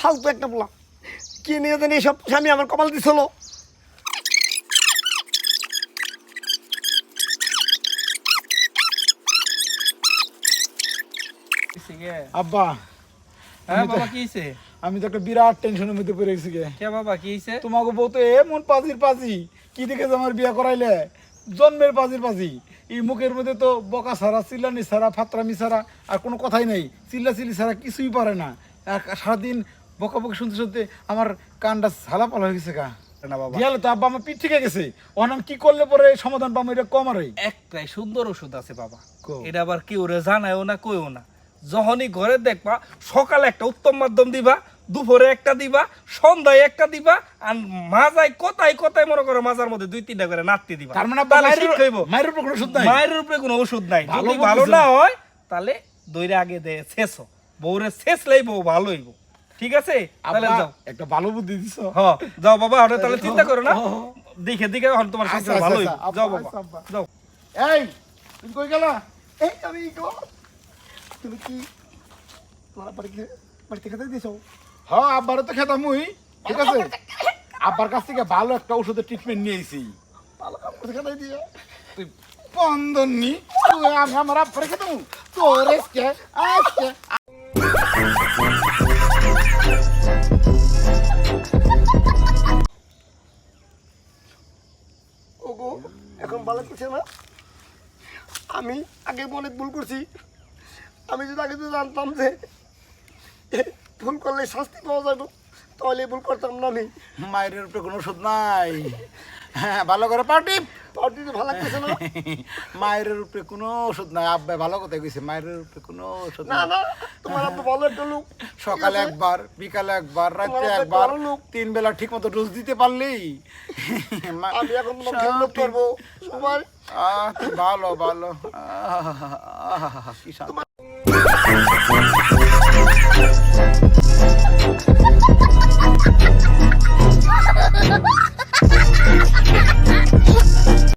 ফালতু একটা বলা কি নিয়ে জানি সব স্বামী আমার কপাল দিছিল। আব্বা হ্যাঁ বাবা কি হইছে? আমি তো একটা বিরাট টেনশনের মধ্যে পড়ে গেছি গে। কে বাবা কি হইছে? তোমাকে বউ তো এমন পাজির পাজি কি দেখে যে আমার বিয়া করাইলে জন্মের পাজির পাজি। এই মুখের মধ্যে তো বকা ছাড়া চিল্লানি ছাড়া ফাতরামি ছাড়া আর কোনো কথাই নাই, চিল্লাচিল্লি ছাড়া কিছুই পারে না। আর সারাদিন বকা বকা শুনতে শুনতে আমার কানটা ঝালাপালা হয়ে গেছে গা। না বাবা গেলে তো আব্বা আমার পিঠ থেকে গেছে, অনাম কি করলে পরে সমাধান পাবো এটা কম আর একটাই সুন্দর ওষুধ আছে বাবা, কও। এটা আবার কেউ রে জানায়ও না কইও না। যখনই ঘরে দেখবা সকালে একটা উত্তম মাধ্যম দিবা, দুপুরে একটা দিবা, সন্ধ্যায় একটা দিবা, আর মাজায় কোথায় কোথায় মনে করো মাজার মধ্যে 2-3টা করে নাড়তে দিবা। তার মানে আব্বা তাহলে মায়ের ঠিক হইব। মায়ের উপর কোনো ওষুধ নাই? মায়ের উপরে কোনো ওষুধ নাই। ভালো যদি ভালো বলতেছো। না হয় তাহলে দইরে আগে দে শেষো, বউরে শেষ লাই বউ ভালো হইব। ঠিক আছে তাহলে আব্বা যাও। একটা ভালো বুদ্ধি দিছো। হ্যাঁ যাও বাবা, ওটা তাহলে চিন্তা করো না, ও। দেখে দেখে এখন তোমার আচ্ছা, সংসার ভালো হইব। আচ্ছা, যাও আব্বা, বাবা আব্বা। যাও। এই তুমি কই গেলা? এই আমি তুমি কি তোমার বাড়িতে খেতে দিছো? হ্যাঁ আব্বারও তো খেতাম মুই, ঠিক আছে। আব্বার কাছ থেকে ভালো একটা ওষুধের ট্রিটমেন্ট নিয়েছি। ভালো কাম করে খেতে দিয়ে তুই বন্ধন নি তুই আমি আমার আব্বারে খেতাম তোর আজকে আজকে ওগো এখন ভালো লাগছে না? আমি আগে অনেক ভুল করছি। আমি যদি আগে যদি জানতাম যে ভুল করলে শাস্তি পাওয়া যাবে তাহলে ভুল করতাম না আমি। মায়ের উপরে কোনো ওষুধ নাই। হ্যাঁ ভালো করে পার্টি পার্টিতে ভালো লাগতেছে না? মায়ের উপরে কোনো ওষুধ নাই। আব্বা ভালো কথা কইছে, মায়ের উপরে কোনো ওষুধ না নাই। না তোমার আব্বু ভালো একটা লোক। সকালে একবার, বিকালে একবার, রাতে তোমার আব্বা একবার, ভালো লোক। 3 বেলা ঠিক মতো ডোজ দিতে পারলেই আমি এখন তোমার সব খেয়াল ঠিক। করবো সবাই। তুই ভালো ভালো কি শান্তি।